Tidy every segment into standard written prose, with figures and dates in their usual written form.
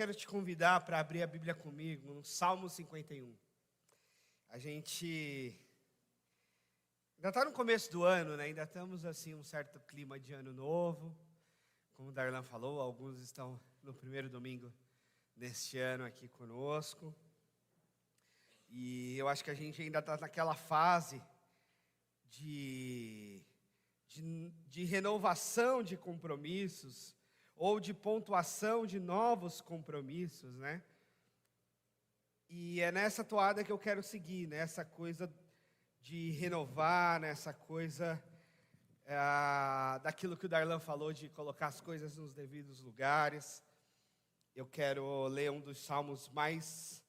quero te convidar para abrir a Bíblia comigo no Salmo 51. A gente ainda está no começo do ano, né? Ainda estamos assim um certo clima de ano novo. Como o Darlan falou, alguns estão no primeiro domingo deste ano aqui conosco. E eu acho que a gente ainda está naquela fase de renovação de compromissos, ou de pontuação de novos compromissos, né? E é nessa toada que eu quero seguir, nessa coisa de renovar, nessa coisa daquilo que o Darlan falou, de colocar as coisas nos devidos lugares. Eu quero ler um dos salmos mais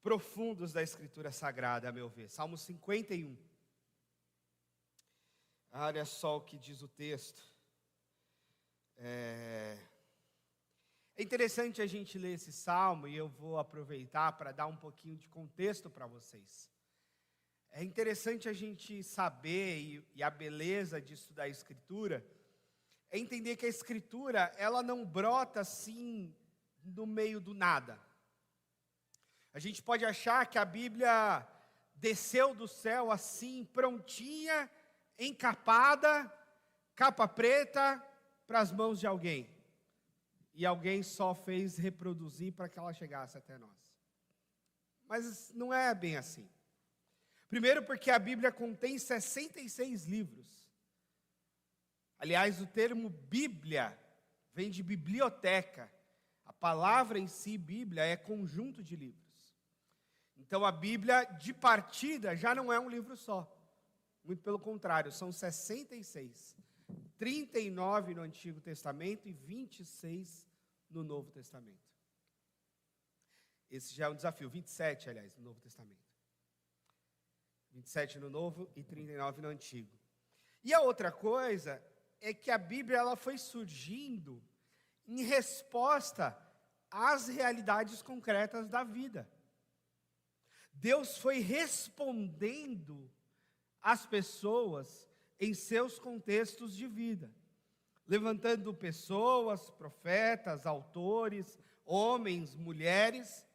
profundos da Escritura Sagrada, a meu ver, Salmo 51. Olha só o que diz o texto. É interessante a gente ler esse salmo, e eu vou aproveitar para dar um pouquinho de contexto para vocês. É interessante a gente saber, e a beleza de estudar a Escritura, é entender que a Escritura, ela não brota assim, no meio do nada. A gente pode achar que a Bíblia desceu do céu assim, prontinha, encapada, capa preta, para as mãos de alguém. E alguém só fez reproduzir para que ela chegasse até nós. Mas não é bem assim. Primeiro porque a Bíblia contém 66 livros. Aliás, o termo Bíblia vem de biblioteca. A palavra em si, Bíblia, é conjunto de livros. Então a Bíblia, de partida, já não é um livro só. Muito pelo contrário, são 66. 39 no Antigo Testamento e 26 no Novo Testamento. Esse já é um desafio. 27, aliás, no Novo Testamento. 27 no Novo e 39 no Antigo. E a outra coisa é que a Bíblia ela foi surgindo em resposta às realidades concretas da vida. Deus foi respondendo às pessoas em seus contextos de vida, levantando pessoas, profetas, autores, homens, mulheres,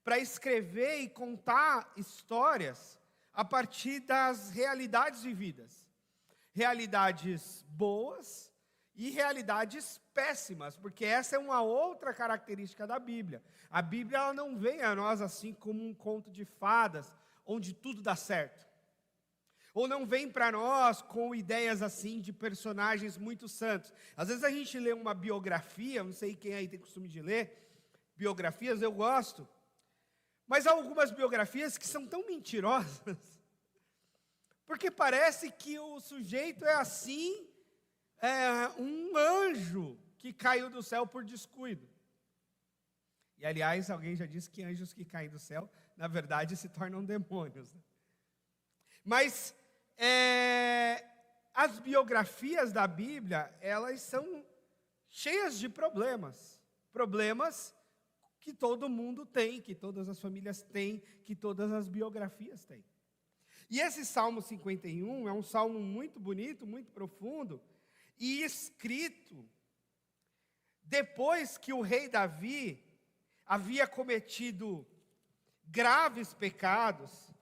para escrever e contar histórias a partir das realidades vividas. Realidades boas e realidades péssimas, porque essa é uma outra característica da Bíblia. A Bíblia ela não vem a nós assim como um conto de fadas, onde tudo dá certo. Ou não vem para nós com ideias assim de personagens muito santos. Às vezes a gente lê uma biografia, não sei quem aí tem costume de ler, biografias eu gosto, mas há algumas biografias que são tão mentirosas, porque parece que o sujeito é assim, um anjo que caiu do céu por descuido. E aliás, alguém já disse que anjos que caem do céu, na verdade, se tornam demônios. Mas as biografias da Bíblia, elas são cheias de problemas. Problemas que todo mundo tem, que todas as famílias têm, que todas as biografias têm. E esse Salmo 51 é um salmo muito bonito, muito profundo, e escrito depois que o rei Davi havia cometido graves pecados,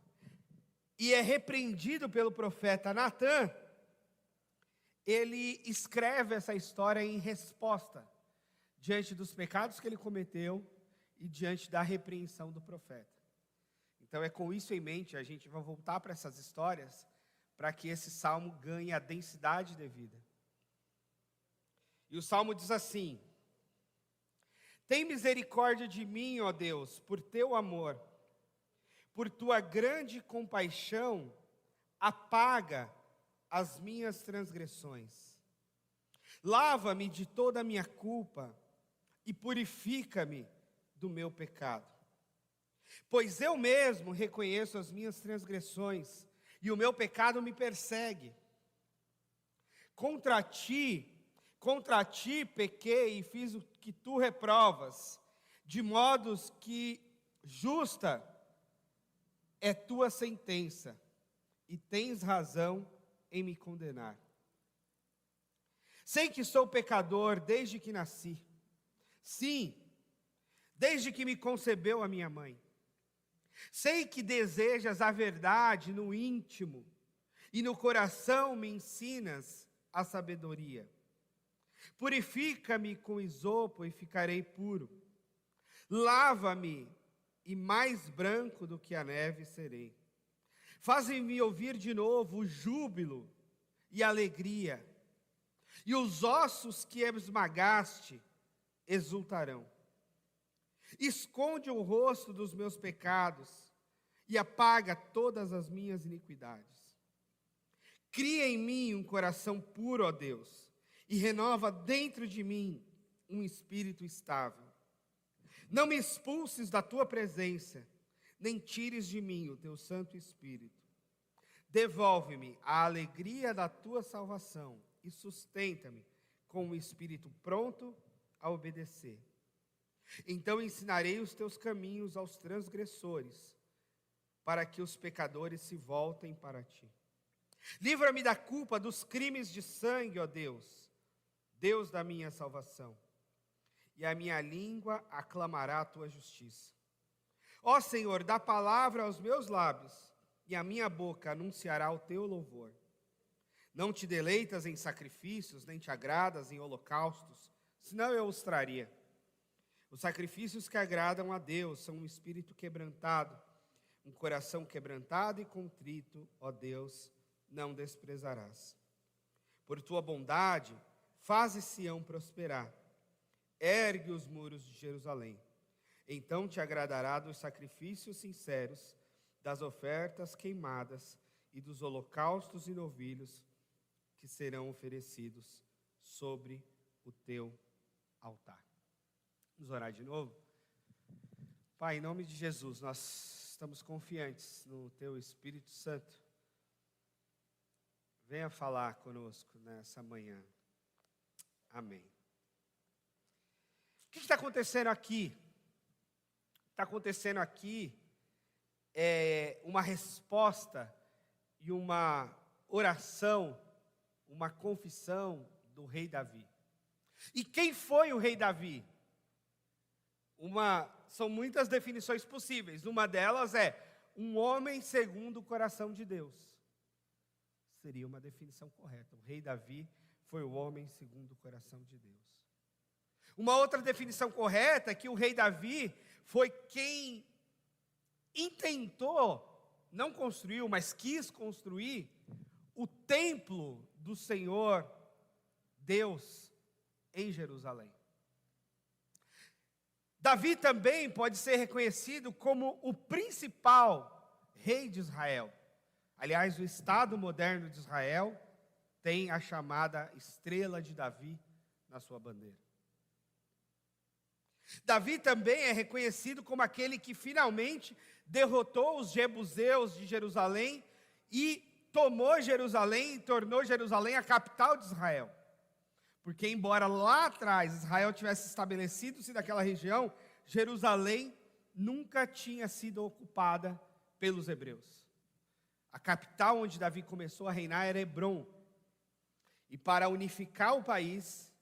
e é repreendido pelo profeta Natã. Ele escreve essa história em resposta diante dos pecados que ele cometeu e diante da repreensão do profeta. Então é com isso em mente, a gente vai voltar para essas histórias, para que esse salmo ganhe a densidade devida. E o salmo diz assim: tem misericórdia de mim, ó Deus, por teu amor. Por tua grande compaixão, apaga as minhas transgressões. Lava-me de toda a minha culpa e purifica-me do meu pecado. Pois eu mesmo reconheço as minhas transgressões e o meu pecado me persegue. Contra ti pequei e fiz o que tu reprovas, de modos que justa é tua sentença, e tens razão em me condenar. Sei que sou pecador desde que nasci. Sim, desde que me concebeu a minha mãe. Sei que desejas a verdade no íntimo, e no coração me ensinas a sabedoria. Purifica-me com isopo e ficarei puro. Lava-me, e mais branco do que a neve serei. Faz-me ouvir de novo o júbilo e a alegria, e os ossos que esmagaste exultarão. Esconde o rosto dos meus pecados e apaga todas as minhas iniquidades. Cria em mim um coração puro, ó Deus, e renova dentro de mim um espírito estável. Não me expulses da tua presença, nem tires de mim o teu Santo Espírito. Devolve-me a alegria da tua salvação e sustenta-me com um espírito pronto a obedecer. Então ensinarei os teus caminhos aos transgressores, para que os pecadores se voltem para ti. Livra-me da culpa dos crimes de sangue, ó Deus, Deus da minha salvação, e a minha língua aclamará a tua justiça. Ó Senhor, dá palavra aos meus lábios, e a minha boca anunciará o teu louvor. Não te deleitas em sacrifícios, nem te agradas em holocaustos, senão eu os traria. Os sacrifícios que agradam a Deus são um espírito quebrantado, um coração quebrantado e contrito, ó Deus, não desprezarás. Por tua bondade, faze Sião prosperar, ergue os muros de Jerusalém. Então te agradará dos sacrifícios sinceros, das ofertas queimadas e dos holocaustos e novilhos que serão oferecidos sobre o teu altar. Vamos orar de novo? Pai, em nome de Jesus, nós estamos confiantes no teu Espírito Santo. Venha falar conosco nessa manhã. Amém. O que está acontecendo aqui? Está acontecendo aqui uma resposta e uma oração, uma confissão do rei Davi. E quem foi o rei Davi? São muitas definições possíveis. Uma delas é um homem segundo o coração de Deus. Seria uma definição correta. O rei Davi foi o homem segundo o coração de Deus. Uma outra definição correta é que o rei Davi foi quem intentou, não construiu, mas quis construir o templo do Senhor Deus em Jerusalém. Davi também pode ser reconhecido como o principal rei de Israel. Aliás, o Estado moderno de Israel tem a chamada estrela de Davi na sua bandeira. Davi também é reconhecido como aquele que finalmente derrotou os jebuseus de Jerusalém e tomou Jerusalém e tornou Jerusalém a capital de Israel. Porque embora lá atrás Israel tivesse estabelecido-se naquela região, Jerusalém nunca tinha sido ocupada pelos hebreus. A capital onde Davi começou a reinar era Hebrom. E para unificar o país,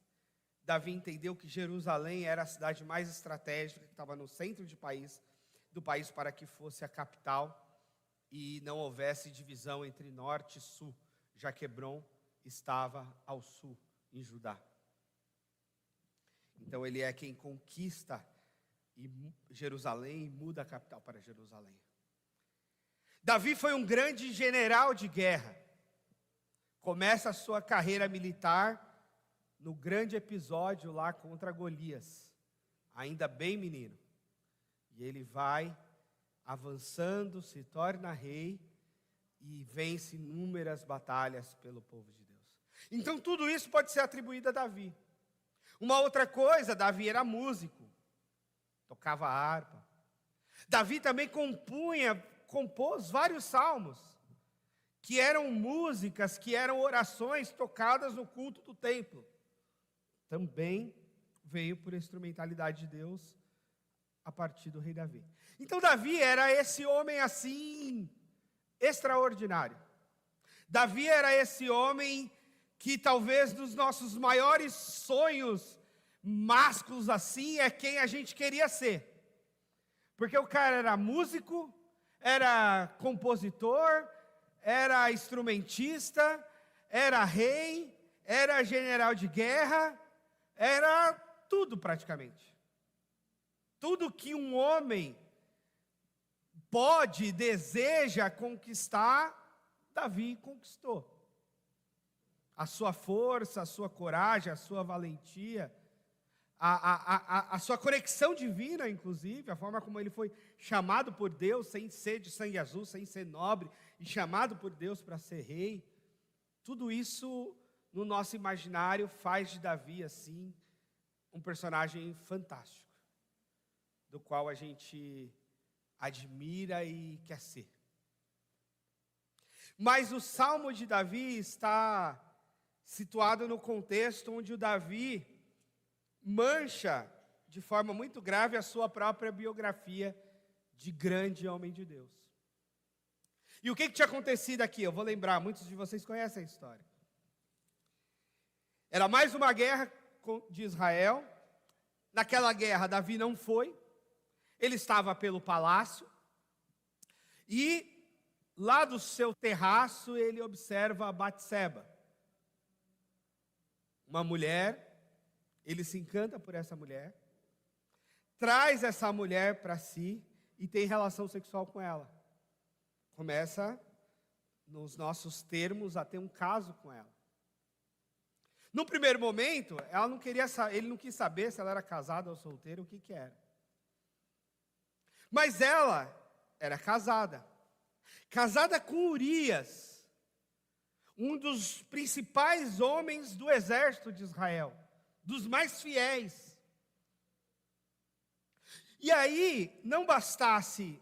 Davi entendeu que Jerusalém era a cidade mais estratégica, que estava no centro do país para que fosse a capital e não houvesse divisão entre norte e sul, já que Hebrom estava ao sul, em Judá. Então ele é quem conquista Jerusalém e muda a capital para Jerusalém. Davi foi um grande general de guerra. Começa a sua carreira militar no grande episódio lá contra Golias, ainda bem menino. E ele vai avançando, se torna rei e vence inúmeras batalhas pelo povo de Deus. Então tudo isso pode ser atribuído a Davi. Uma outra coisa, Davi era músico, tocava harpa. Davi também compôs vários salmos, que eram músicas, que eram orações tocadas no culto do templo. Também veio por instrumentalidade de Deus a partir do rei Davi. Então Davi era esse homem assim, extraordinário. Davi era esse homem que talvez dos nossos maiores sonhos másculos assim é quem a gente queria ser. Porque o cara era músico, era compositor, era instrumentista, era rei, era general de guerra, era tudo praticamente. Tudo que um homem pode, deseja conquistar, Davi conquistou. A sua força, a sua coragem, a sua valentia, a sua conexão divina, inclusive, a forma como ele foi chamado por Deus, sem ser de sangue azul, sem ser nobre, e chamado por Deus para ser rei. Tudo isso, no nosso imaginário, faz de Davi, assim, um personagem fantástico, do qual a gente admira e quer ser. Mas o Salmo de Davi está situado no contexto onde o Davi mancha de forma muito grave a sua própria biografia de grande homem de Deus. E o que tinha acontecido aqui? Eu vou lembrar, muitos de vocês conhecem a história. Era mais uma guerra de Israel. Naquela guerra, Davi não foi. Ele estava pelo palácio. E lá do seu terraço, ele observa a Batseba, uma mulher. Ele se encanta por essa mulher, traz essa mulher para si e tem relação sexual com ela. Começa, nos nossos termos, a ter um caso com ela. No primeiro momento, ele não quis saber se ela era casada ou solteira, o que era. Mas ela era casada. Casada com Urias, um dos principais homens do exército de Israel, dos mais fiéis. E aí, não bastasse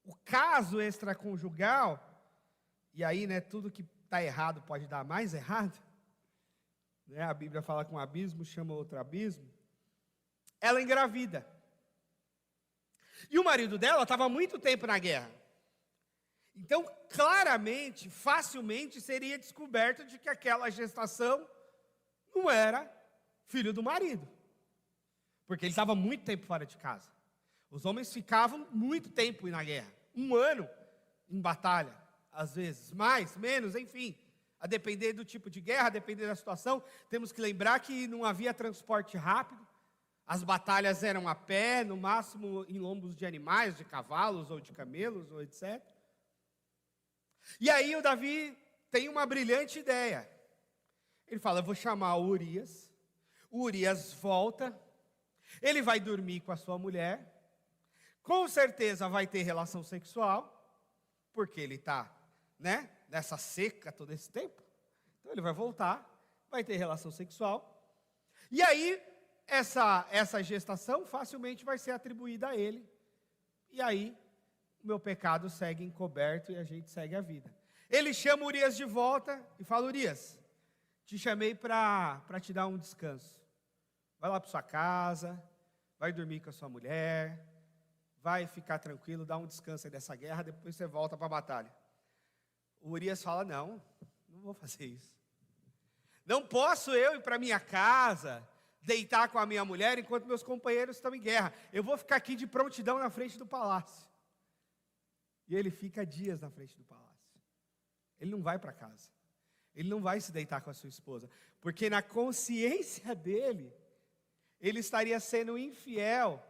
o caso extraconjugal, e aí, tudo que está errado pode dar mais errado, a Bíblia fala que um abismo chama outro abismo, ela engravida. E o marido dela estava há muito tempo na guerra. Então, claramente, facilmente seria descoberto de que aquela gestação não era filho do marido, porque ele estava muito tempo fora de casa. Os homens ficavam muito tempo na guerra, 1 ano em batalha, às vezes, mais, menos, enfim, a depender do tipo de guerra, a depender da situação. Temos que lembrar que não havia transporte rápido, as batalhas eram a pé, no máximo em lombos de animais, de cavalos ou de camelos, ou etc. E aí o Davi tem uma brilhante ideia. Ele fala: eu vou chamar o Urias. O Urias volta, ele vai dormir com a sua mulher, com certeza vai ter relação sexual, porque ele está, nessa seca todo esse tempo. Então ele vai voltar, vai ter relação sexual, e aí essa gestação facilmente vai ser atribuída a ele, e aí o meu pecado segue encoberto e a gente segue a vida. Ele chama Urias de volta e fala: Urias, te chamei para te dar um descanso. Vai lá para sua casa, vai dormir com a sua mulher, vai ficar tranquilo, dá um descanso aí dessa guerra, depois você volta para a batalha. O Urias fala: não vou fazer isso. Não posso eu ir para minha casa, deitar com a minha mulher enquanto meus companheiros estão em guerra. Eu vou ficar aqui de prontidão na frente do palácio. E ele fica dias na frente do palácio. Ele não vai para casa. Ele não vai se deitar com a sua esposa, porque na consciência dele, ele estaria sendo infiel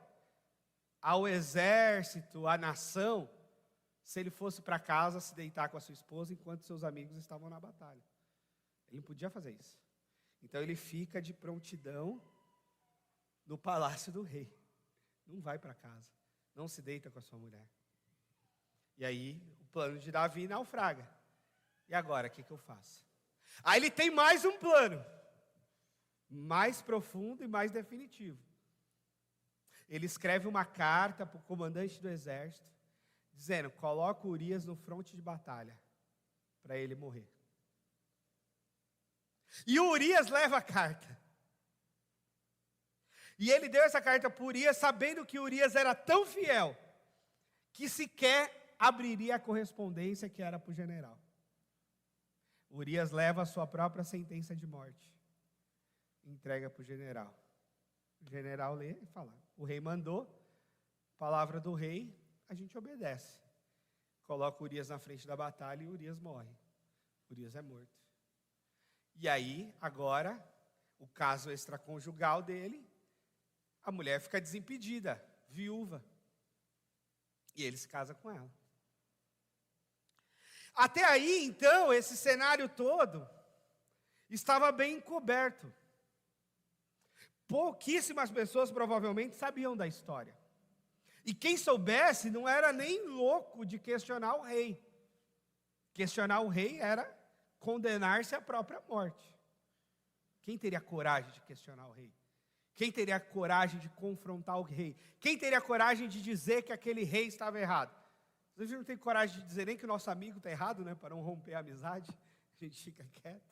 ao exército, à nação, se ele fosse para casa se deitar com a sua esposa enquanto seus amigos estavam na batalha. Ele não podia fazer isso. Então ele fica de prontidão no palácio do rei. Não vai para casa, não se deita com a sua mulher. E aí o plano de Davi naufraga. E agora, o que eu faço? Aí ele tem mais um plano, mais profundo e mais definitivo. Ele escreve uma carta para o comandante do exército, dizendo: coloca Urias no fronte de batalha, para ele morrer. E o Urias leva a carta. E ele deu essa carta para Urias, sabendo que Urias era tão fiel, que sequer abriria a correspondência que era para o general. Urias leva a sua própria sentença de morte, entrega para o general. O general lê e fala, o rei mandou, palavra do rei, a gente obedece. Coloca Urias na frente da batalha e Urias morre. Urias é morto. E aí, agora, o caso extraconjugal dele, a mulher fica desimpedida, viúva. E ele se casa com ela. Até aí, então, esse cenário todo estava bem encoberto. Pouquíssimas pessoas provavelmente sabiam da história. E quem soubesse não era nem louco de questionar o rei. Questionar o rei era condenar-se à própria morte. Quem teria coragem de questionar o rei? Quem teria coragem de confrontar o rei? Quem teria coragem de dizer que aquele rei estava errado? A gente não tem coragem de dizer nem que o nosso amigo está errado, né? Para não romper a amizade, a gente fica quieto.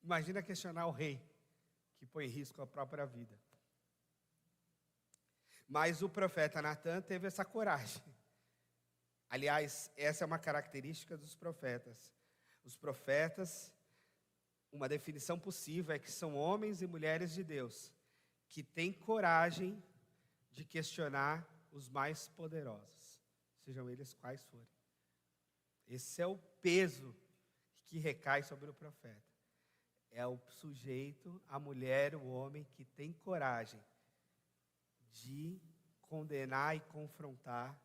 Imagina questionar o rei, que põe em risco a própria vida. Mas o profeta Natan teve essa coragem. Aliás, essa é uma característica dos profetas. Os profetas, uma definição possível é que são homens e mulheres de Deus que têm coragem de questionar os mais poderosos, sejam eles quais forem. Esse é o peso que recai sobre o profeta. É o sujeito, a mulher, o homem que tem coragem de condenar e confrontar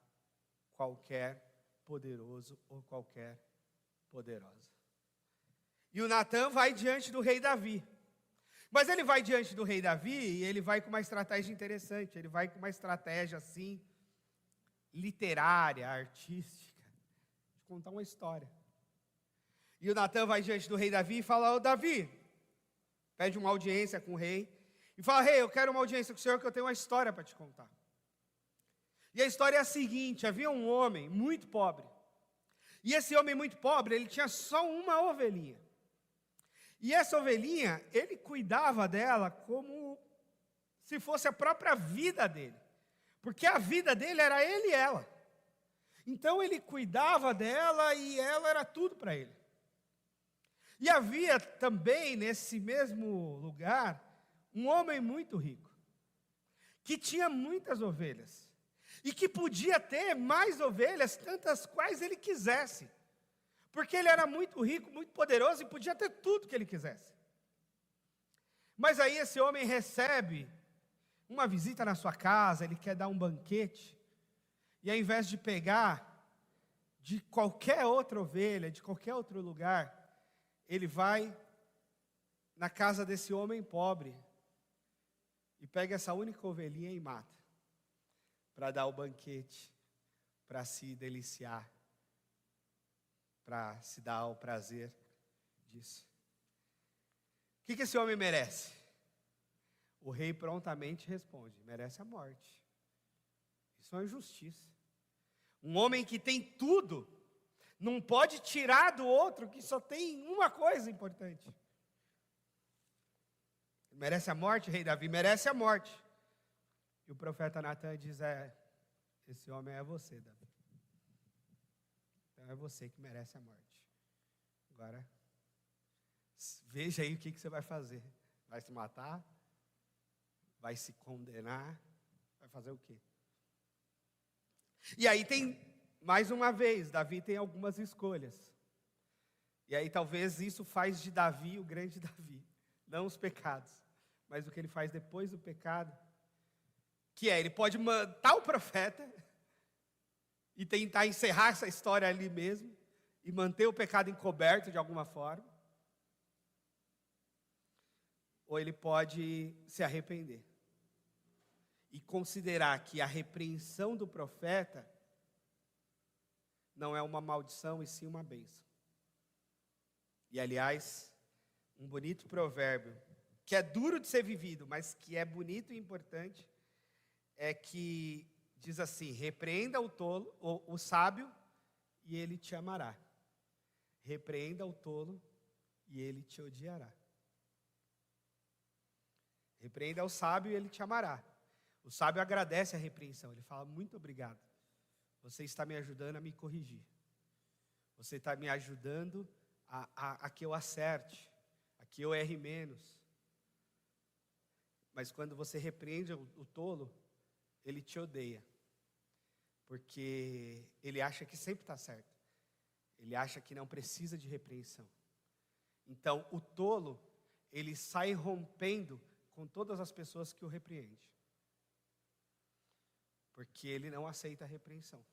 qualquer poderoso ou qualquer poderosa. E o Natan vai diante do rei Davi. Mas ele vai diante do rei Davi e ele vai com uma estratégia interessante. Ele vai com uma estratégia assim, literária, artística, de contar uma história. E o Natan vai diante do rei Davi e fala, ô Davi, pede uma audiência com o rei. E fala, rei, eu quero uma audiência com o senhor que eu tenho uma história para te contar. E a história é a seguinte, havia um homem muito pobre. E esse homem muito pobre, ele tinha só uma ovelhinha. E essa ovelhinha, ele cuidava dela como se fosse a própria vida dele. Porque a vida dele era ele e ela. Então ele cuidava dela e ela era tudo para ele. E havia também nesse mesmo lugar um homem muito rico, que tinha muitas ovelhas, e que podia ter mais ovelhas, tantas quais ele quisesse, porque ele era muito rico, muito poderoso, e podia ter tudo que ele quisesse. Mas aí esse homem recebe uma visita na sua casa, ele quer dar um banquete, e ao invés de pegar de qualquer outra ovelha, de qualquer outro lugar, ele vai na casa desse homem pobre, e pega essa única ovelhinha e mata, para dar o banquete, para se deliciar, para se dar o prazer disso. O que esse homem merece? O rei prontamente responde, merece a morte. Isso é uma injustiça. Um homem que tem tudo, não pode tirar do outro que só tem uma coisa importante. Merece a morte, rei Davi? Merece a morte. E o profeta Natan diz, esse homem é você, Davi. Então é você que merece a morte. Agora, veja aí o que você vai fazer. Vai se matar? Vai se condenar? Vai fazer o quê? E aí tem, mais uma vez, Davi tem algumas escolhas. E aí talvez isso faz de Davi o grande Davi. Não os pecados, mas o que ele faz depois do pecado, que ele pode matar o profeta e tentar encerrar essa história ali mesmo e manter o pecado encoberto de alguma forma, ou ele pode se arrepender e considerar que a repreensão do profeta não é uma maldição e sim uma bênção. E aliás, um bonito provérbio, que é duro de ser vivido, mas que é bonito e importante, é que diz assim, repreenda o tolo, o sábio, e ele te amará. Repreenda o tolo, e ele te odiará. Repreenda o sábio, e ele te amará. O sábio agradece a repreensão, ele fala, muito obrigado. Você está me ajudando a me corrigir. Você está me ajudando a que eu acerte, a que eu erre menos. Mas quando você repreende o tolo, ele te odeia. Porque ele acha que sempre está certo. Ele acha que não precisa de repreensão. Então, o tolo, ele sai rompendo com todas as pessoas que o repreendem. Porque ele não aceita a repreensão.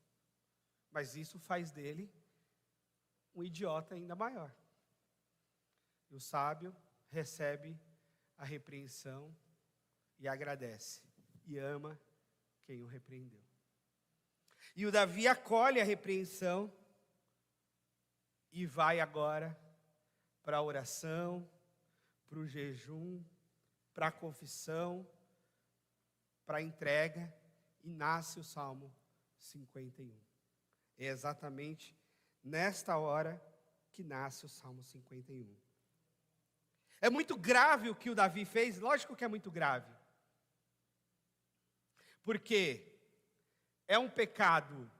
Mas isso faz dele um idiota ainda maior. E o sábio recebe a repreensão e agradece. E ama quem o repreendeu. E o Davi acolhe a repreensão e vai agora para a oração, para o jejum, para a confissão, para a entrega, e nasce o Salmo 51. É exatamente nesta hora que nasce o Salmo 51. É muito grave o que o Davi fez, lógico que é muito grave. Porque é um pecado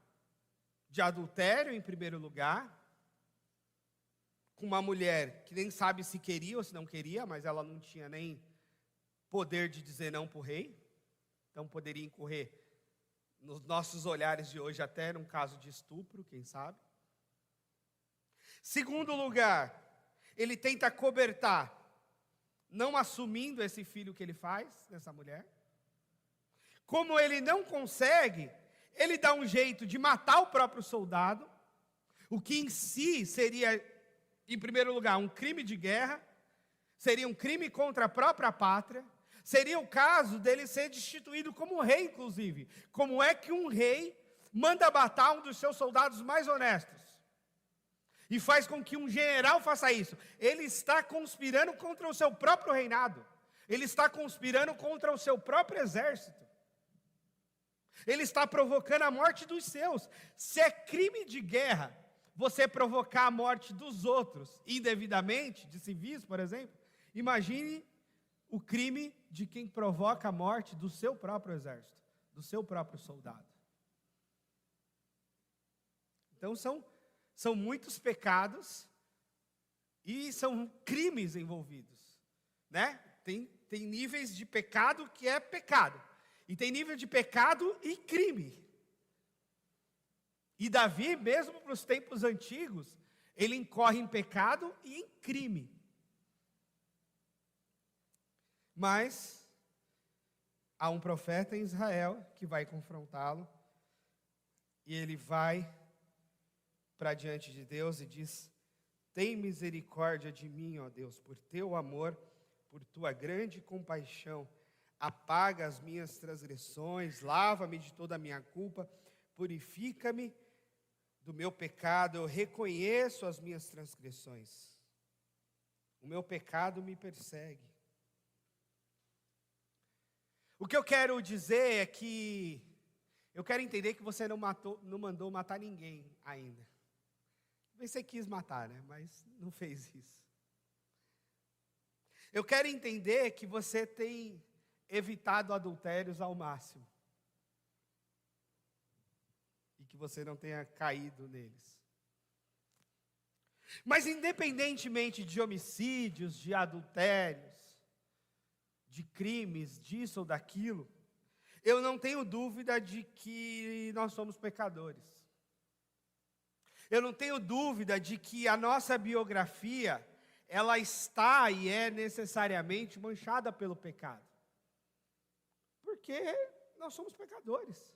de adultério, em primeiro lugar, com uma mulher que nem sabe se queria ou se não queria, mas ela não tinha nem poder de dizer não para o rei. Então poderia incorrer nos nossos olhares de hoje até num caso de estupro, quem sabe. Segundo lugar, ele tenta acobertar, não assumindo esse filho que ele faz nessa mulher. Como ele não consegue, ele dá um jeito de matar o próprio soldado, o que em si seria, em primeiro lugar, um crime de guerra, seria um crime contra a própria pátria, seria o caso dele ser destituído como rei, inclusive. Como é que um rei manda matar um dos seus soldados mais honestos? E faz com que um general faça isso. Ele está conspirando contra o seu próprio reinado. Ele está conspirando contra o seu próprio exército. Ele está provocando a morte dos seus. Se é crime de guerra você provocar a morte dos outros indevidamente, de civis, por exemplo, imagine o crime de quem provoca a morte do seu próprio exército, do seu próprio soldado. Então são muitos pecados e são crimes envolvidos, né? Tem níveis de pecado que é pecado, e tem nível de pecado e crime. E Davi, mesmo para os tempos antigos, ele incorre em pecado e em crime. Mas há um profeta em Israel que vai confrontá-lo, e ele vai para diante de Deus e diz: tem misericórdia de mim, ó Deus, por teu amor, por tua grande compaixão, apaga as minhas transgressões, lava-me de toda a minha culpa, purifica-me do meu pecado, eu reconheço as minhas transgressões, o meu pecado me persegue. O que eu quero dizer é que eu quero entender que você não mandou matar ninguém ainda. Você quis matar, né? Mas não fez isso. Eu quero entender que você tem evitado adultérios ao máximo. E que você não tenha caído neles. Mas independentemente de homicídios, de adultérios, de crimes, disso ou daquilo, eu não tenho dúvida de que nós somos pecadores. Eu não tenho dúvida de que a nossa biografia, ela está e é necessariamente manchada pelo pecado. Porque nós somos pecadores.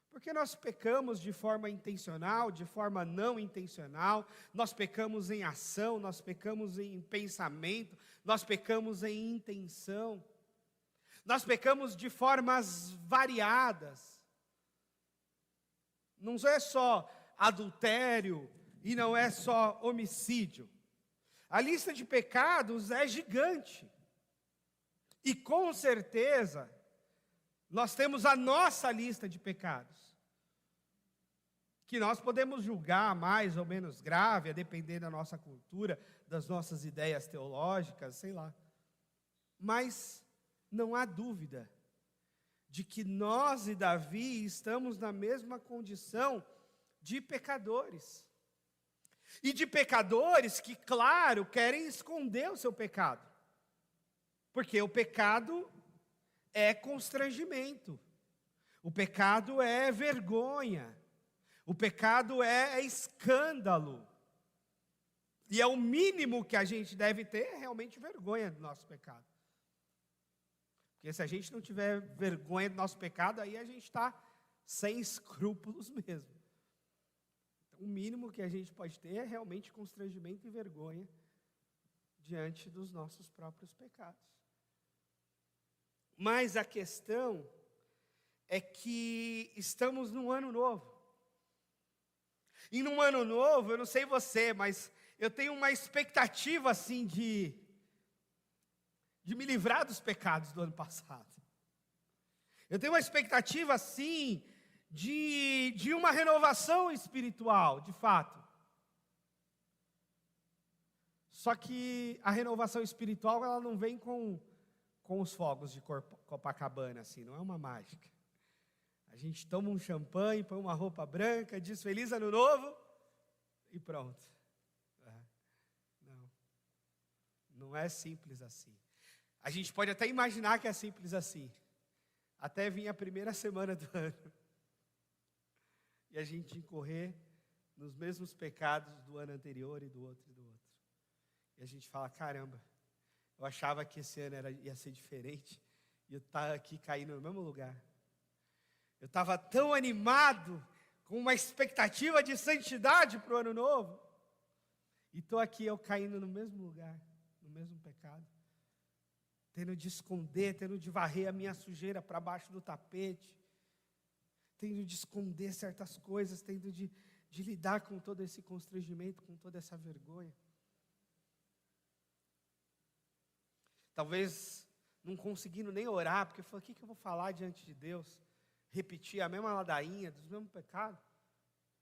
Porque nós pecamos de forma intencional, de forma não intencional, nós pecamos em ação, nós pecamos em pensamento, nós pecamos em intenção, nós pecamos de formas variadas. Não é só adultério e não é só homicídio. A lista de pecados é gigante. E com certeza, nós temos a nossa lista de pecados, que nós podemos julgar mais ou menos grave, a depender da nossa cultura, das nossas ideias teológicas, sei lá. Mas não há dúvida de que nós e Davi estamos na mesma condição de pecadores. E de pecadores que, claro, querem esconder o seu pecado. Porque o pecado é constrangimento. O pecado é vergonha. O pecado é escândalo. E é o mínimo que a gente deve ter, é realmente vergonha do nosso pecado. Porque se a gente não tiver vergonha do nosso pecado, aí a gente está sem escrúpulos mesmo. Então, o mínimo que a gente pode ter é realmente constrangimento e vergonha diante dos nossos próprios pecados. Mas a questão é que estamos num ano novo. E num ano novo, eu não sei você, mas eu tenho uma expectativa assim de me livrar dos pecados do ano passado. Eu tenho uma expectativa assim de uma renovação espiritual, de fato. Só que a renovação espiritual, ela não vem com os fogos de Copacabana, assim, não é uma mágica. A gente toma um champanhe, põe uma roupa branca, diz Feliz Ano Novo e pronto. Não é simples assim. A gente pode até imaginar que é simples assim. Até vir a primeira semana do ano. E a gente incorrer nos mesmos pecados do ano anterior e do outro e do outro. E a gente fala, caramba, eu achava que esse ano ia ser diferente. E eu estava aqui caindo no mesmo lugar. Eu estava tão animado, com uma expectativa de santidade para o ano novo. E estou aqui eu caindo no mesmo lugar, no mesmo pecado. Tendo de esconder, tendo de varrer a minha sujeira para baixo do tapete. Tendo de esconder certas coisas, tendo de lidar com todo esse constrangimento, com toda essa vergonha. Talvez não conseguindo nem orar, porque eu falei, o que eu vou falar diante de Deus? Repetir a mesma ladainha, dos mesmos pecados?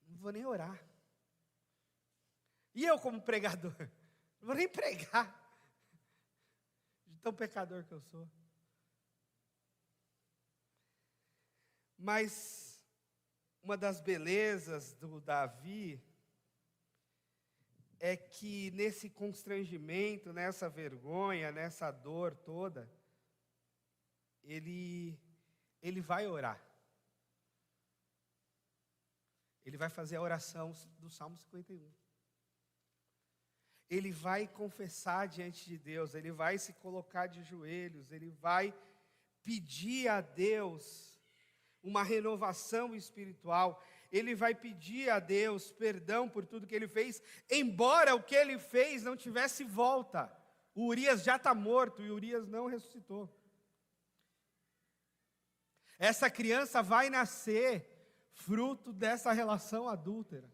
Não vou nem orar. E eu como pregador? Não vou nem pregar. De tão pecador que eu sou. Mas uma das belezas do Davi é que nesse constrangimento, nessa vergonha, nessa dor toda, ele vai orar. Ele vai fazer a oração do Salmo 51. Ele vai confessar diante de Deus, ele vai se colocar de joelhos, ele vai pedir a Deus uma renovação espiritual, ele vai pedir a Deus perdão por tudo que ele fez, embora o que ele fez não tivesse volta. O Urias já está morto e o Urias não ressuscitou. Essa criança vai nascer fruto dessa relação adúltera.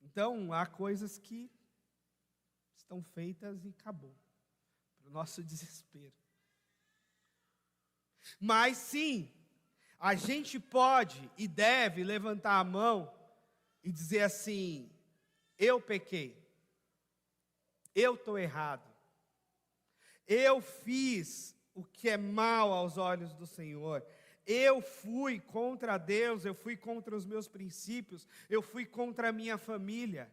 Então, há coisas que estão feitas e acabou, para o nosso desespero. Mas sim, a gente pode e deve levantar a mão e dizer assim, eu pequei, eu estou errado, eu fiz o que é mal aos olhos do Senhor, eu fui contra Deus, eu fui contra os meus princípios, eu fui contra a minha família,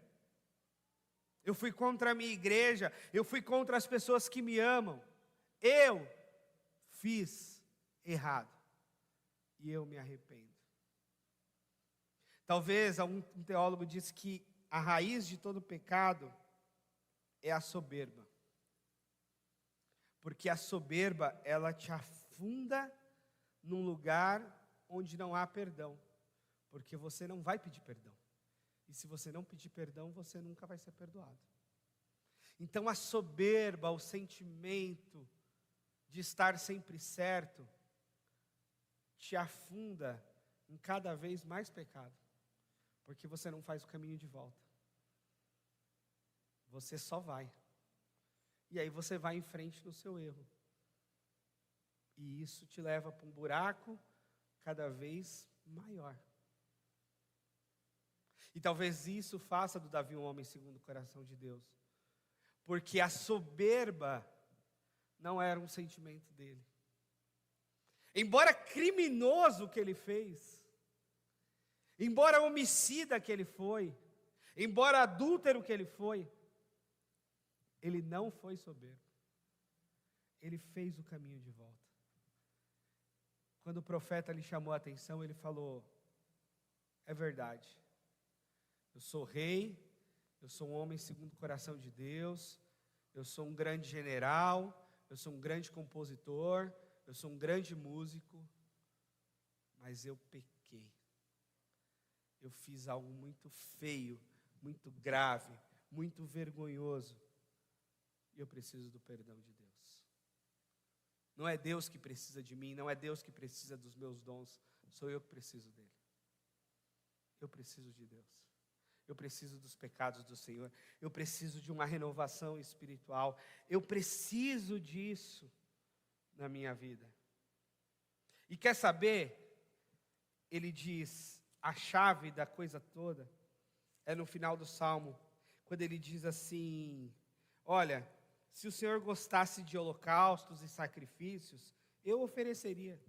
eu fui contra a minha igreja, eu fui contra as pessoas que me amam, eu fiz errado e eu me arrependo. Talvez um teólogo disse que a raiz de todo pecado é a soberba. Porque a soberba, ela te afunda num lugar onde não há perdão. Porque você não vai pedir perdão. E se você não pedir perdão, você nunca vai ser perdoado. Então a soberba, o sentimento de estar sempre certo, te afunda em cada vez mais pecado. Porque você não faz o caminho de volta. Você só vai. E aí você vai em frente no seu erro. E isso te leva para um buraco cada vez maior. E talvez isso faça do Davi um homem segundo o coração de Deus. Porque a soberba não era um sentimento dele. Embora criminoso que ele fez, embora homicida que ele foi, embora adúltero que ele foi, ele não foi soberbo. ele fez o caminho de volta. Quando o profeta lhe chamou a atenção, ele falou: é verdade, eu sou rei, eu sou um homem segundo o coração de Deus, eu sou um grande general, eu sou um grande compositor, eu sou um grande músico, mas eu pequei. Eu fiz algo muito feio, muito grave, muito vergonhoso, e eu preciso do perdão de Deus. Não é Deus que precisa de mim, não é Deus que precisa dos meus dons, sou eu que preciso dele. Eu preciso de Deus. Eu preciso dos pecados do Senhor. Eu preciso de uma renovação espiritual. Eu preciso disso na minha vida. E quer saber? Ele diz, a chave da coisa toda é no final do Salmo, quando ele diz assim: olha, se o Senhor gostasse de holocaustos e sacrifícios, eu ofereceria.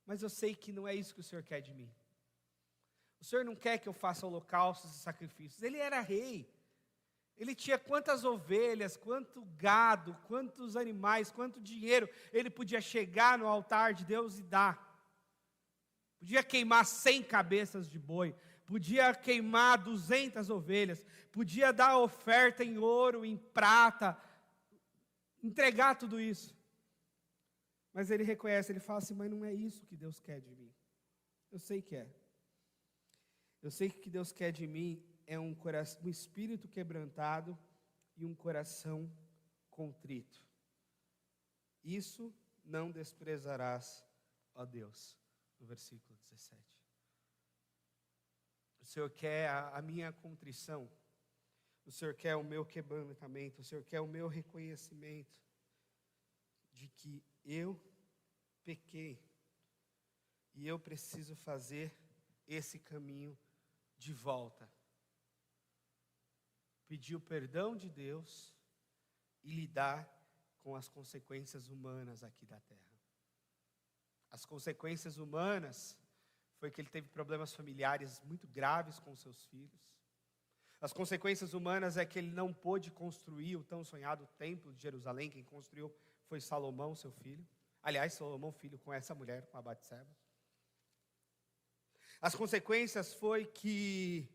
Mas eu sei que não é isso que o Senhor quer de mim. O Senhor não quer que eu faça holocaustos e sacrifícios. Ele era rei. Ele tinha quantas ovelhas, quanto gado, quantos animais, quanto dinheiro ele podia chegar no altar de Deus e dar. Podia queimar 100 cabeças de boi, podia queimar 200 ovelhas, podia dar oferta em ouro, em prata, entregar tudo isso. Mas ele reconhece, ele fala assim: mas não é isso que Deus quer de mim. Eu sei que é. Eu sei que o que Deus quer de mim é um espírito quebrantado e um coração contrito. Isso não desprezarás, ó Deus. No versículo 17. O Senhor quer a minha contrição. O Senhor quer o meu quebrantamento. O Senhor quer o meu reconhecimento de que eu pequei. E eu preciso fazer esse caminho de volta. Pedir o perdão de Deus e lidar com as consequências humanas aqui da terra. As consequências humanas foi que ele teve problemas familiares muito graves com seus filhos. As consequências humanas é que ele não pôde construir o tão sonhado templo de Jerusalém. Quem construiu foi Salomão, seu filho. Aliás, Salomão, filho com essa mulher, com a Batseba. As consequências foi que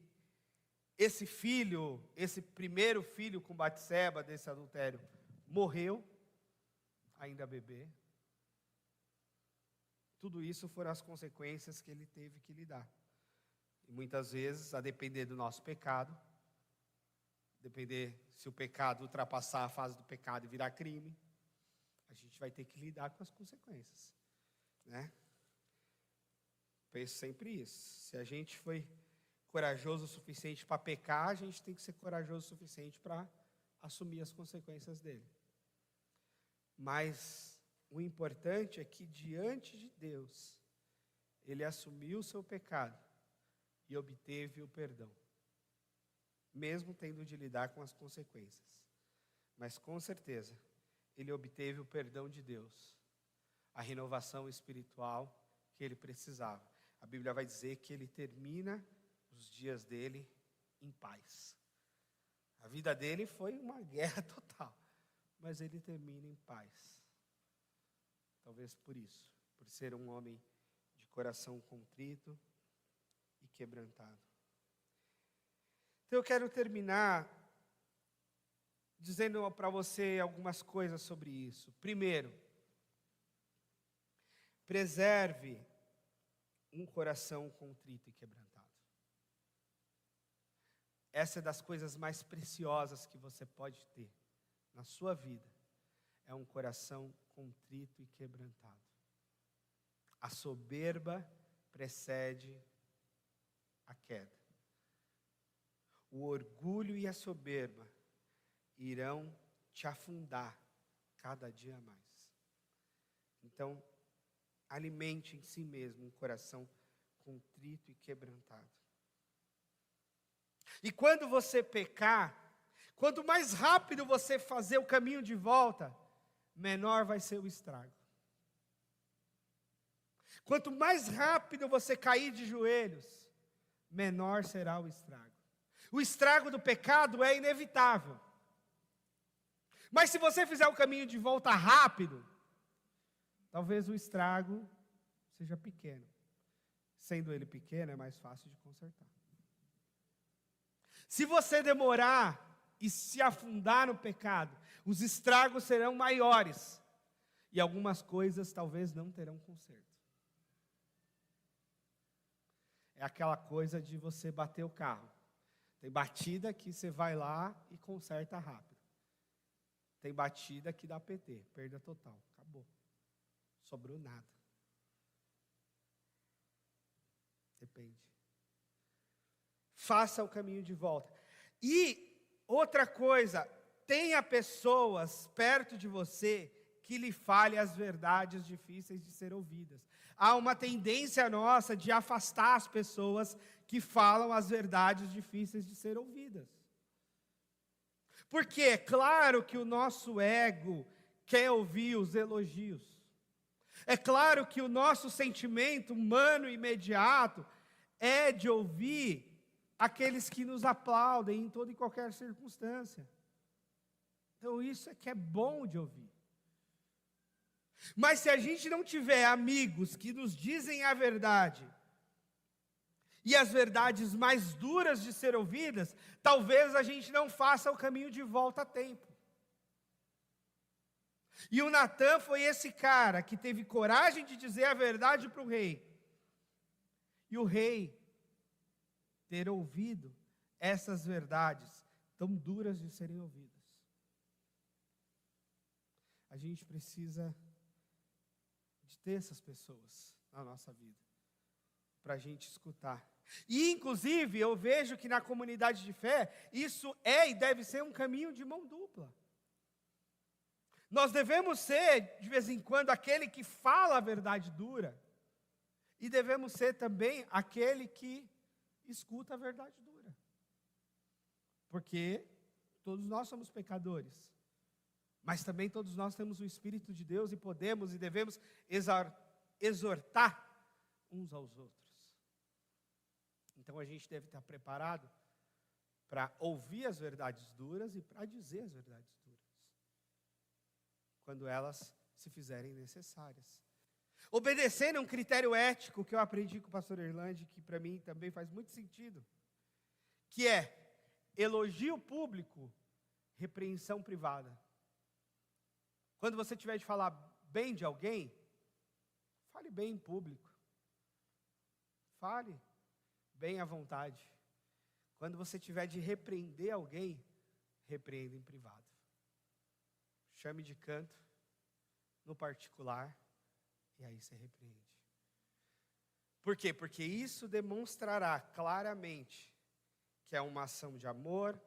esse filho, esse primeiro filho com Batseba, desse adultério, morreu, ainda bebê. Tudo isso foram as consequências que ele teve que lidar. E muitas vezes, a depender do nosso pecado, depender se o pecado ultrapassar a fase do pecado e virar crime, a gente vai ter que lidar com as consequências, né? Penso sempre isso. Se a gente foi corajoso o suficiente para pecar, a gente tem que ser corajoso o suficiente para assumir as consequências dele. Mas o importante é que diante de Deus, ele assumiu o seu pecado e obteve o perdão, mesmo tendo de lidar com as consequências. Mas com certeza, ele obteve o perdão de Deus, a renovação espiritual que ele precisava. A Bíblia vai dizer que ele termina os dias dele em paz. A vida dele foi uma guerra total, mas ele termina em paz. Talvez por isso, por ser um homem de coração contrito e quebrantado. Então eu quero terminar dizendo para você algumas coisas sobre isso. Primeiro, preserve um coração contrito e quebrantado. Essa é das coisas mais preciosas que você pode ter na sua vida. É um coração contrito e quebrantado. A soberba precede a queda. O orgulho e a soberba irão te afundar cada dia mais. Então, alimente em si mesmo um coração contrito e quebrantado. E quando você pecar, quanto mais rápido você fazer o caminho de volta, menor vai ser o estrago. Quanto mais rápido você cair de joelhos, menor será o estrago. O estrago do pecado é inevitável. Mas se você fizer o caminho de volta rápido, talvez o estrago seja pequeno. Sendo ele pequeno, é mais fácil de consertar. Se você demorar e se afundar no pecado, os estragos serão maiores. E algumas coisas talvez não terão conserto. É aquela coisa de você bater o carro. Tem batida que você vai lá e conserta rápido. Tem batida que dá PT, perda total. Acabou. Sobrou nada. Depende. Faça o caminho de volta. E outra coisa, tenha pessoas perto de você que lhe fale as verdades difíceis de ser ouvidas. Há uma tendência nossa de afastar as pessoas que falam as verdades difíceis de ser ouvidas. Porque é claro que o nosso ego quer ouvir os elogios. É claro que o nosso sentimento humano imediato é de ouvir aqueles que nos aplaudem em toda e qualquer circunstância. Então isso é que é bom de ouvir. Mas se a gente não tiver amigos que nos dizem a verdade, e as verdades mais duras de ser ouvidas, talvez a gente não faça o caminho de volta a tempo. E o Natan foi esse cara que teve coragem de dizer a verdade para o rei. E o rei ter ouvido essas verdades tão duras de serem ouvidas. A gente precisa de ter essas pessoas na nossa vida, para a gente escutar. E, inclusive, eu vejo que na comunidade de fé, isso é e deve ser um caminho de mão dupla. Nós devemos ser, de vez em quando, aquele que fala a verdade dura, e devemos ser também aquele que escuta a verdade dura. Porque todos nós somos pecadores, mas também todos nós temos o Espírito de Deus e podemos e devemos exortar uns aos outros. Então a gente deve estar preparado para ouvir as verdades duras e para dizer as verdades duras, quando elas se fizerem necessárias. Obedecendo a um critério ético que eu aprendi com o pastor Erlande, que para mim também faz muito sentido, que é elogio público, repreensão privada. Quando você tiver de falar bem de alguém, fale bem em público. Fale bem à vontade. Quando você tiver de repreender alguém, repreenda em privado. Chame de canto, no particular, e aí você repreende. Por quê? Porque isso demonstrará claramente que é uma ação de amor,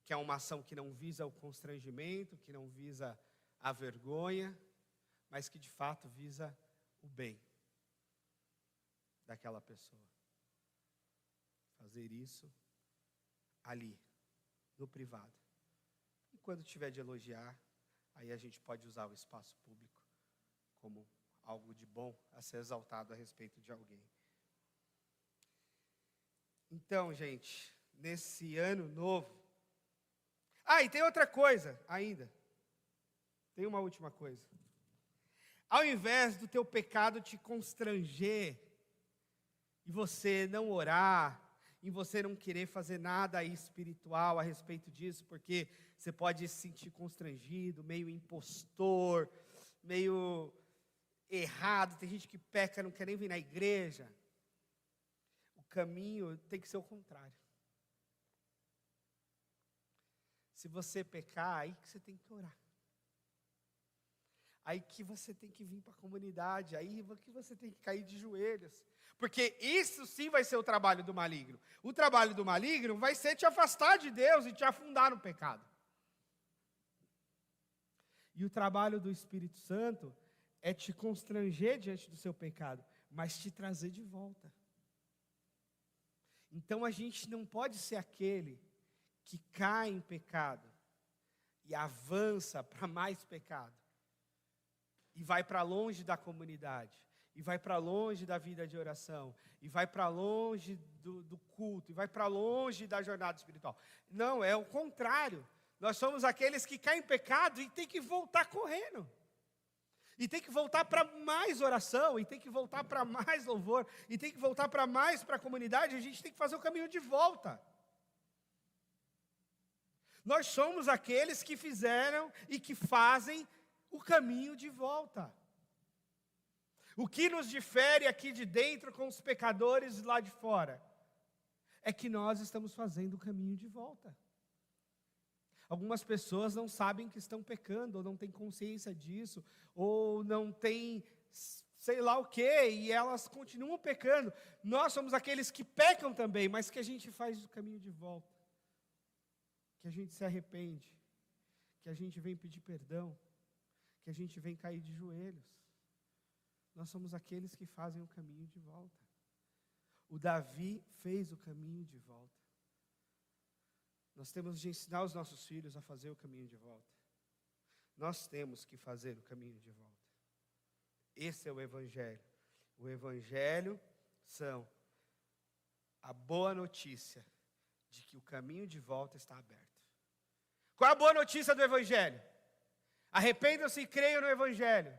que é uma ação que não visa o constrangimento, que não visa a vergonha, mas que de fato visa o bem daquela pessoa. Fazer isso ali, no privado. E quando tiver de elogiar, aí a gente pode usar o espaço público como algo de bom a ser exaltado a respeito de alguém. Então, gente, nesse ano novo... e tem outra coisa ainda. Tem uma última coisa. Ao invés do teu pecado te constranger, e você não orar, e você não querer fazer nada espiritual a respeito disso, porque você pode se sentir constrangido, meio impostor, meio errado, tem gente que peca, não quer nem vir na igreja. O caminho tem que ser o contrário. Se você pecar, aí que você tem que orar. Aí que você tem que vir para a comunidade, aí que você tem que cair de joelhos. Porque isso sim vai ser o trabalho do maligno. O trabalho do maligno vai ser te afastar de Deus e te afundar no pecado. E o trabalho do Espírito Santo é te constranger diante do seu pecado, mas te trazer de volta. Então a gente não pode ser aquele que cai em pecado e avança para mais pecado. E vai para longe da comunidade, e vai para longe da vida de oração, e vai para longe do culto, e vai para longe da jornada espiritual. Não, é o contrário. Nós somos aqueles que caem em pecado e tem que voltar correndo. E tem que voltar para mais oração, e tem que voltar para mais louvor, e tem que voltar para a comunidade, a gente tem que fazer o caminho de volta. Nós somos aqueles que fizeram e que fazem o caminho de volta. O que nos difere aqui de dentro com os pecadores lá de fora é que nós estamos fazendo o caminho de volta. Algumas pessoas não sabem que estão pecando, ou não têm consciência disso, ou não têm sei lá o quê, e elas continuam pecando. Nós somos aqueles que pecam também, mas que a gente faz o caminho de volta. Que a gente se arrepende, que a gente vem pedir perdão, que a gente vem cair de joelhos. Nós somos aqueles que fazem o caminho de volta. O Davi fez o caminho de volta. Nós temos de ensinar os nossos filhos a fazer o caminho de volta. Nós temos que fazer o caminho de volta. Esse é o Evangelho. O Evangelho são a boa notícia de que o caminho de volta está aberto. Qual é a boa notícia do Evangelho? Arrependam-se e creiam no Evangelho.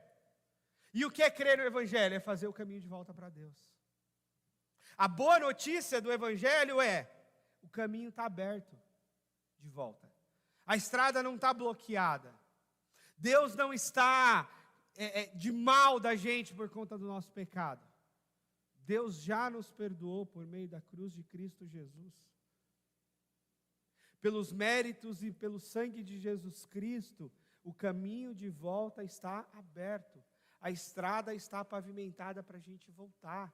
E o que é crer no Evangelho? É fazer o caminho de volta para Deus. A boa notícia do Evangelho é: o caminho está aberto de volta. A estrada não está bloqueada. Deus não está de mal da gente por conta do nosso pecado. Deus já nos perdoou por meio da cruz de Cristo Jesus. Pelos méritos e pelo sangue de Jesus Cristo, o caminho de volta está aberto. A estrada está pavimentada para a gente voltar.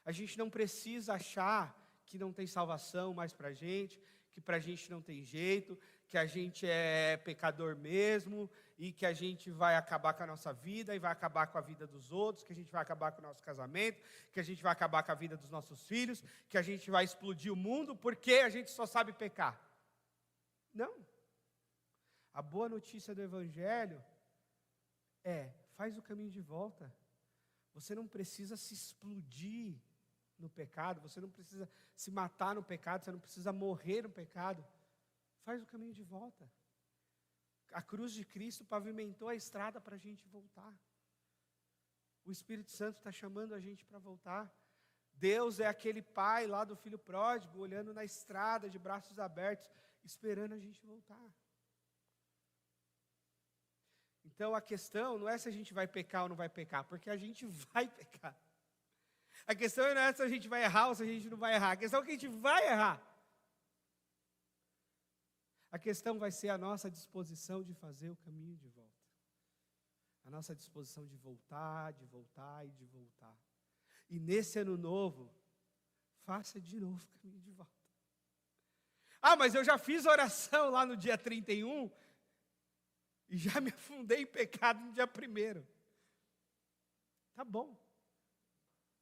A gente não precisa achar que não tem salvação mais para a gente, que para a gente não tem jeito, que a gente é pecador mesmo, e que a gente vai acabar com a nossa vida, e vai acabar com a vida dos outros, que a gente vai acabar com o nosso casamento, que a gente vai acabar com a vida dos nossos filhos, que a gente vai explodir o mundo, porque a gente só sabe pecar. Não. A boa notícia do Evangelho faz o caminho de volta. Você não precisa se explodir no pecado, você não precisa se matar no pecado, você não precisa morrer no pecado. Faz o caminho de volta. A cruz de Cristo pavimentou a estrada para a gente voltar. O Espírito Santo está chamando a gente para voltar. Deus é aquele pai lá do filho pródigo, olhando na estrada de braços abertos, esperando a gente voltar. Então a questão não é se a gente vai pecar ou não vai pecar, porque a gente vai pecar. A questão não é se a gente vai errar ou se a gente não vai errar. A questão é que a gente vai errar. A questão vai ser a nossa disposição de fazer o caminho de volta. A nossa disposição de voltar, de voltar e de voltar. E nesse ano novo, faça de novo o caminho de volta. Ah, mas eu já fiz oração lá no dia 31 e já me afundei em pecado no dia 1º. Tá bom.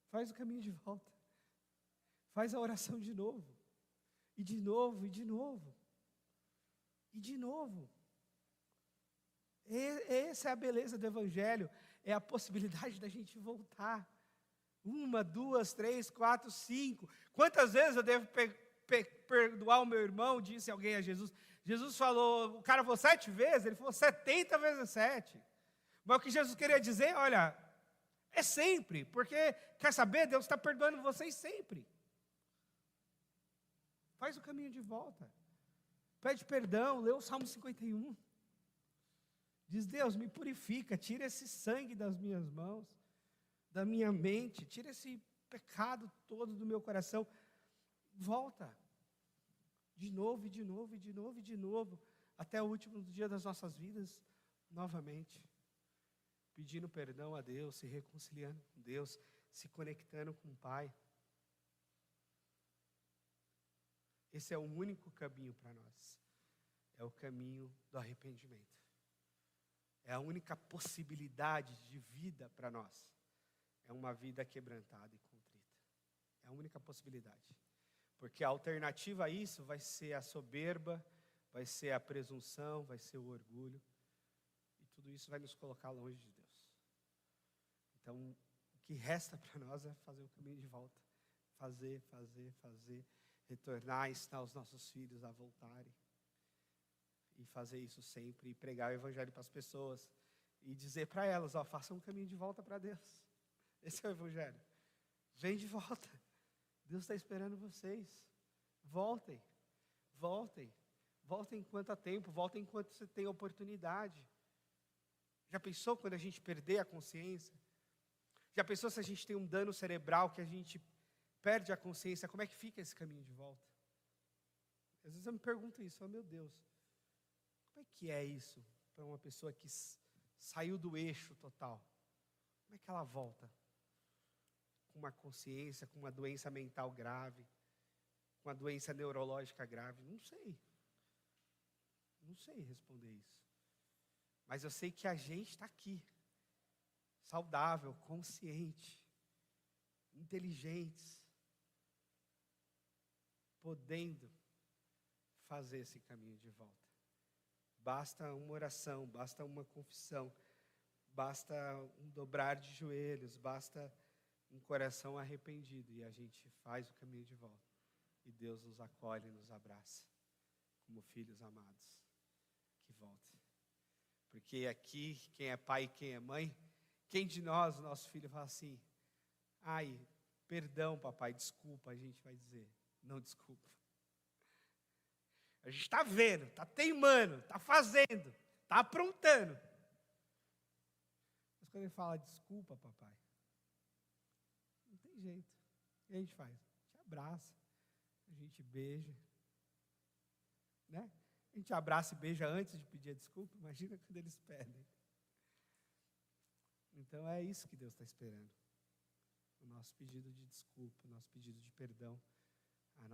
Faz o caminho de volta. Faz a oração de novo. E de novo, e de novo. E de novo. Essa é a beleza do Evangelho. É a possibilidade da gente voltar. 1, 2, 3, 4, 5. Quantas vezes eu devo perdoar o meu irmão? Disse alguém a Jesus. Jesus falou, o cara falou 7 vezes, ele falou 70 vezes 7. Mas o que Jesus queria dizer, olha, é sempre, porque, quer saber, Deus está perdoando vocês sempre. Faz o caminho de volta. Pede perdão, lê o Salmo 51. Diz, Deus, me purifica, tira esse sangue das minhas mãos, da minha mente, tira esse pecado todo do meu coração. Volta. De novo, e de novo, e de novo, e de novo, até o último dia das nossas vidas, novamente. Pedindo perdão a Deus, se reconciliando com Deus, se conectando com o Pai. Esse é o único caminho para nós. É o caminho do arrependimento. É a única possibilidade de vida para nós. É uma vida quebrantada e contrita. É a única possibilidade. Porque a alternativa a isso vai ser a soberba, vai ser a presunção, vai ser o orgulho. E tudo isso vai nos colocar longe de Deus. Então, o que resta para nós é fazer o caminho de volta. Fazer. Retornar, ensinar os nossos filhos a voltarem. fazer isso sempre, e pregar o evangelho para as pessoas, e dizer para elas, façam um caminho de volta para Deus. Esse é o evangelho. Vem de volta. Deus está esperando vocês. Voltem. Voltem. Voltem enquanto há tempo. Voltem enquanto você tem oportunidade. Já pensou quando a gente perder a consciência? Já pensou se a gente tem um dano cerebral que a gente perde a consciência? Como é que fica esse caminho de volta? Às vezes eu me pergunto isso. Meu Deus. Como é que é isso para uma pessoa que saiu do eixo total? Como é que ela volta? Com uma consciência, com uma doença mental grave, com uma doença neurológica grave? Não sei. Não sei responder isso. Mas eu sei que a gente está aqui, saudável, consciente, inteligentes, podendo fazer esse caminho de volta. Basta uma oração, basta uma confissão, basta um dobrar de joelhos, basta um coração arrependido, e a gente faz o caminho de volta. E Deus nos acolhe e nos abraça, como filhos amados, que voltem. Porque aqui, quem é pai e quem é mãe, quem de nós, o nosso filho, fala assim, ai, perdão papai, desculpa, a gente vai dizer, não desculpa. A gente está vendo, está teimando, está fazendo, está aprontando. Mas quando ele fala, desculpa papai, não tem jeito. O que a gente faz? A gente abraça, a gente beija, né? A gente abraça e beija antes de pedir a desculpa. Imagina quando eles pedem. Então é isso que Deus está esperando. O nosso pedido de desculpa, o nosso pedido de perdão, o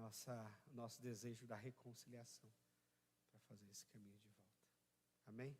nosso desejo da reconciliação para fazer esse caminho de volta. Amém?